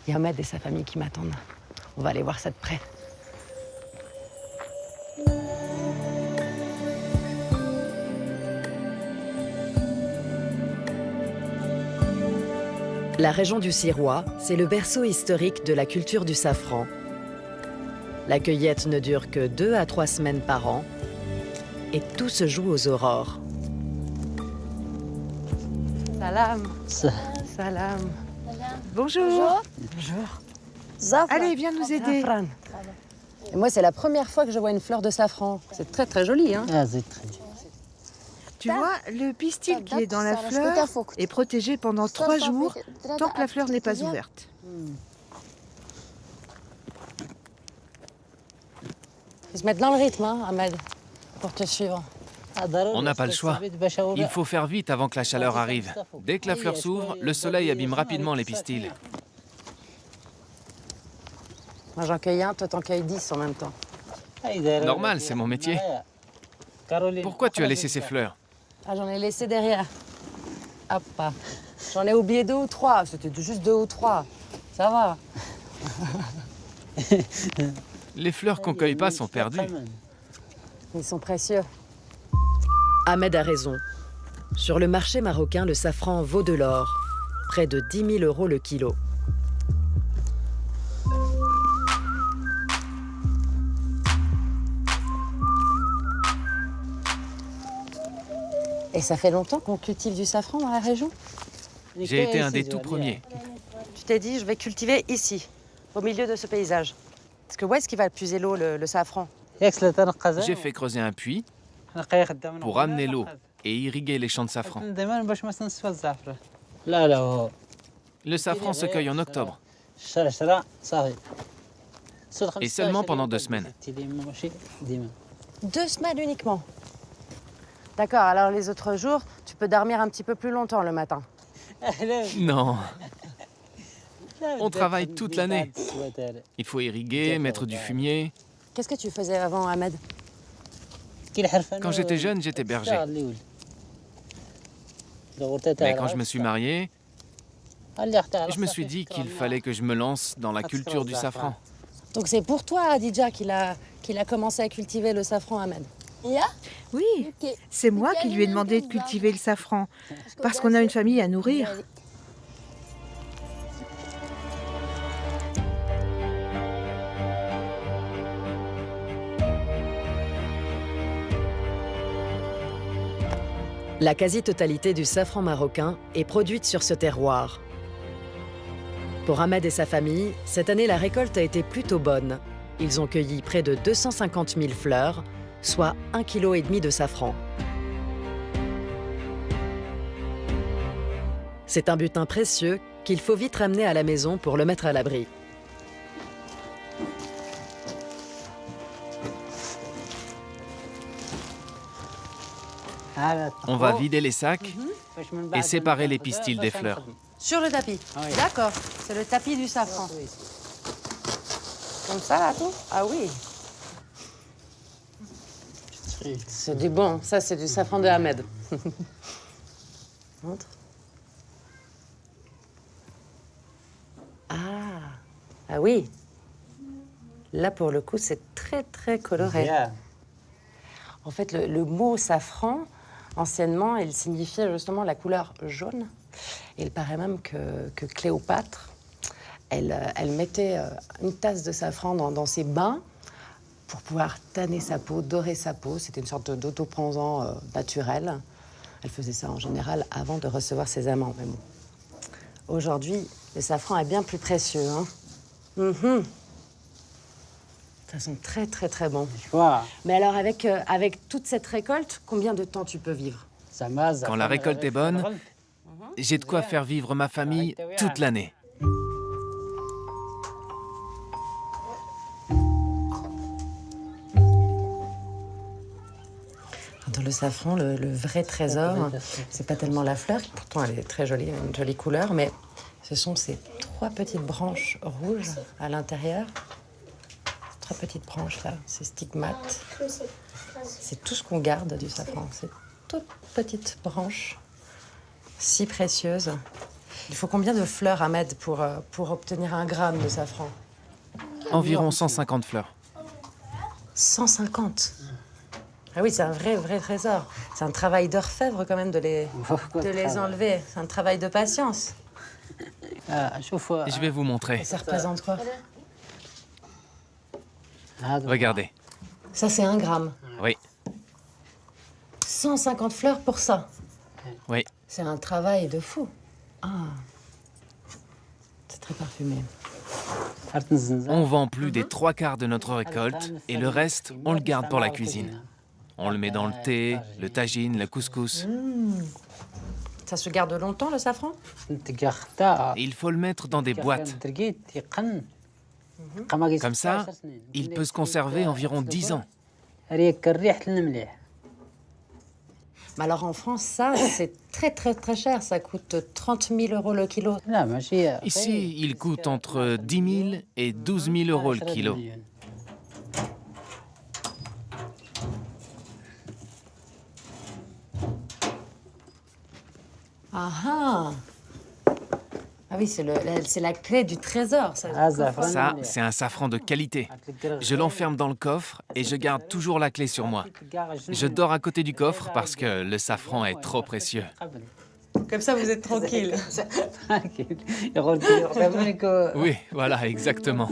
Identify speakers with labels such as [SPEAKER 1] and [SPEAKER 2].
[SPEAKER 1] Il y a Ahmed et sa famille qui m'attendent. On va aller voir ça de près. La région du Sirois, c'est le berceau historique de la culture du safran. La cueillette ne dure que 2 à 3 semaines par an et tout se joue aux aurores. Salam. Salam.
[SPEAKER 2] Bonjour.
[SPEAKER 1] Bonjour.
[SPEAKER 2] Allez, viens nous aider.
[SPEAKER 1] Safran. Et moi, c'est la première fois que je vois une fleur de safran. C'est très très joli, hein.
[SPEAKER 3] Ah, c'est très joli.
[SPEAKER 2] Tu vois, le pistil qui est dans la fleur est protégé pendant 3 jours tant que la fleur n'est pas ouverte.
[SPEAKER 1] Ils se mettent dans le rythme, hein, Ahmed, pour te suivre.
[SPEAKER 4] On n'a pas le choix. Il faut faire vite avant que la chaleur arrive. Dès que la fleur s'ouvre, le soleil abîme rapidement les pistils.
[SPEAKER 1] Moi, j'en cueille un, toi, t'en cueilles 10 en même temps.
[SPEAKER 4] Normal, c'est mon métier. Pourquoi tu as laissé ces fleurs?
[SPEAKER 1] Ah, j'en ai laissé derrière. Hop, ah. J'en ai oublié 2 ou 3. C'était juste 2 ou 3. Ça va.
[SPEAKER 4] Les fleurs qu'on cueille pas sont perdues.
[SPEAKER 1] Ils sont précieux. Ahmed a raison. Sur le marché marocain, le safran vaut de l'or. Près de 10 000 € le kilo. Et ça fait longtemps qu'on cultive du safran dans la région?
[SPEAKER 4] J'ai été un des tout premiers.
[SPEAKER 1] Tu t'es dit, je vais cultiver ici, au milieu de ce paysage. Parce que où est-ce qu'il va puiser l'eau, le safran?
[SPEAKER 4] J'ai fait creuser un puits pour amener l'eau et irriguer les champs de safran. Le safran se cueille en octobre. Et seulement pendant 2 semaines.
[SPEAKER 1] 2 semaines uniquement. D'accord, alors les autres jours, tu peux dormir un petit peu plus longtemps le matin.
[SPEAKER 4] Non. On travaille toute l'année. Il faut irriguer, mettre du fumier.
[SPEAKER 1] Qu'est-ce que tu faisais avant, Ahmed?
[SPEAKER 4] Quand j'étais jeune, j'étais berger. Mais quand je me suis marié, je me suis dit qu'il fallait que je me lance dans la culture du safran.
[SPEAKER 1] Donc c'est pour toi, Adidja, qu'il a commencé à cultiver le safran, Ahmed?
[SPEAKER 2] Oui, c'est moi qui lui ai demandé de cultiver le safran, parce qu'on a une famille à nourrir.
[SPEAKER 1] La quasi-totalité du safran marocain est produite sur ce terroir. Pour Ahmed et sa famille, cette année, la récolte a été plutôt bonne. Ils ont cueilli près de 250 000 fleurs, soit 1,5 kg de safran. C'est un butin précieux qu'il faut vite ramener à la maison pour le mettre à l'abri.
[SPEAKER 4] On va vider les sacs et séparer les pistils des fleurs.
[SPEAKER 1] Sur le tapis. D'accord, c'est le tapis du safran. Comme ça, là, tout? Ah oui. C'est du bon. Ça, c'est du safran de Ahmed. Montre. Ah oui. Là, pour le coup, c'est très, très coloré. En fait, le mot safran, anciennement, il signifiait justement la couleur jaune. Et il paraît même que Cléopâtre, elle mettait une tasse de safran dans ses bains pour pouvoir tanner sa peau, dorer sa peau. C'était une sorte d'autobronzant naturel. Elle faisait ça en général avant de recevoir ses amants. Mais bon. Aujourd'hui, le safran est bien plus précieux. Hein. Ça sent très, très, très bon. Mais alors, avec toute cette récolte, combien de temps tu peux vivre?
[SPEAKER 4] Quand la récolte est bonne, j'ai de quoi faire vivre ma famille toute l'année.
[SPEAKER 1] Dans le safran, le vrai trésor, c'est pas tellement la fleur, pourtant elle est très jolie, une jolie couleur, mais ce sont ces 3 petites branches rouges à l'intérieur. 3 petites branches là, ces stigmates. C'est tout ce qu'on garde du safran, ces toutes petites branches si précieuses. Il faut combien de fleurs, Ahmed, pour obtenir 1 gramme de safran?
[SPEAKER 4] Environ 150 fleurs.
[SPEAKER 1] 150. Ah oui, c'est un vrai trésor. C'est un travail d'orfèvre quand même de les enlever. C'est un travail de patience.
[SPEAKER 4] Je vais vous montrer.
[SPEAKER 1] Et ça représente quoi?
[SPEAKER 4] Regardez.
[SPEAKER 1] Ça, c'est 1 gramme.
[SPEAKER 4] Oui,
[SPEAKER 1] 150 fleurs pour ça.
[SPEAKER 4] oui.
[SPEAKER 1] C'est un travail de fou. Ah. C'est très parfumé.
[SPEAKER 4] On vend plus des 3/4 de notre récolte et le reste, on le garde pour la cuisine. On le met dans le thé, le tagine, le couscous.
[SPEAKER 1] Ça se garde longtemps, le safran?
[SPEAKER 4] Il faut le mettre dans des boîtes. Comme ça, il peut se conserver environ 10 ans.
[SPEAKER 1] Mais alors en France, ça, c'est très cher. Ça coûte 30 000 euros le kilo.
[SPEAKER 4] Ici, il coûte entre 10 000 et 12 000 euros le kilo.
[SPEAKER 1] Ah oui, c'est la clé du trésor, ça.
[SPEAKER 4] Ça, c'est un safran de qualité. Je l'enferme dans le coffre et je garde toujours la clé sur moi. Je dors à côté du coffre parce que le safran est trop précieux.
[SPEAKER 1] Comme ça, vous êtes tranquille.
[SPEAKER 4] Oui, voilà, exactement.